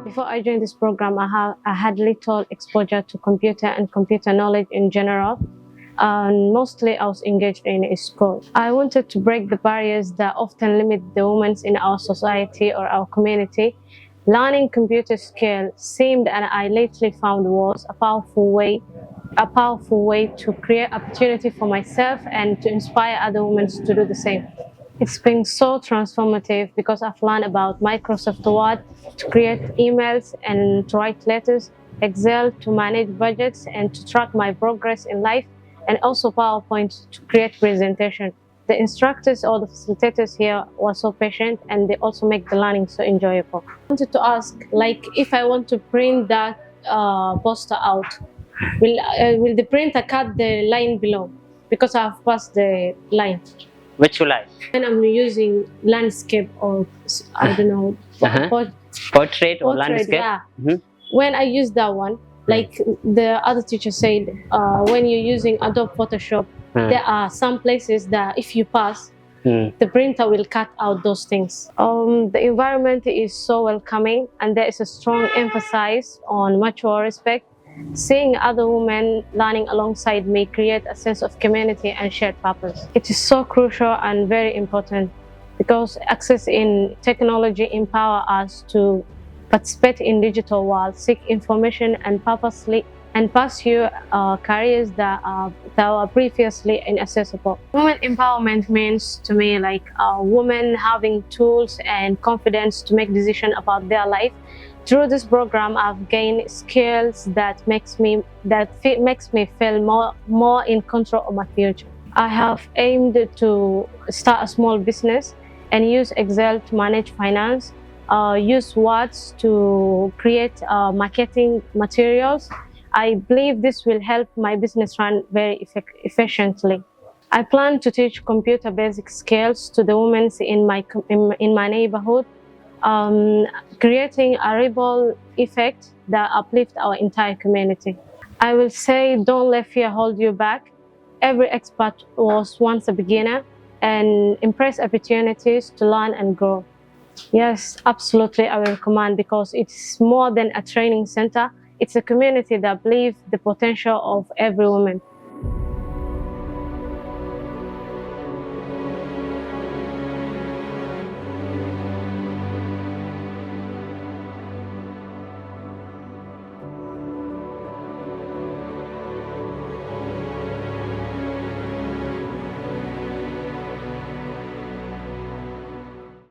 Before I joined this program, I had little exposure to computer and computer knowledge in general. And mostly I was engaged in a school. I wanted to break the barriers that often limit the women in our society or our community. Learning computer skills seemed, and I lately found, was a powerful way to create opportunity for myself and to inspire other women to do the same. It's been so transformative because I've learned about Microsoft Word to create emails and to write letters, Excel to manage budgets and to track my progress in life, and also PowerPoint to create presentation. The instructors or the facilitators here were so patient, and they also make the learning so enjoyable. I wanted to ask, like, if I want to print that poster out, will the printer cut the line below? Because I've passed the line. Which you like? When I'm using landscape or I don't know, portrait or landscape. Yeah. When I use that one, like the other teacher said, when you're using Adobe Photoshop, there are some places that if you pass, the printer will cut out those things. The environment is so welcoming, and there is a strong emphasis on mutual respect. Seeing other women learning alongside me create a sense of community and shared purpose. It is so crucial and very important because access in technology empower us to participate in digital world, seek information and pursue careers that were previously inaccessible. Women empowerment means to me like women having tools and confidence to make decisions about their life. Through this program, I've gained skills that makes me feel more in control of my future. I have aimed to start a small business and use Excel to manage finance, use words to create marketing materials. I believe this will help my business run very efficiently. I plan to teach computer basic skills to the women in my neighborhood, creating a ripple effect that uplifts our entire community. I will say, don't let fear hold you back. Every expert was once a beginner, and embrace opportunities to learn and grow. Yes, absolutely, I will recommend, because it's more than a training center. It's a community that believes the potential of every woman.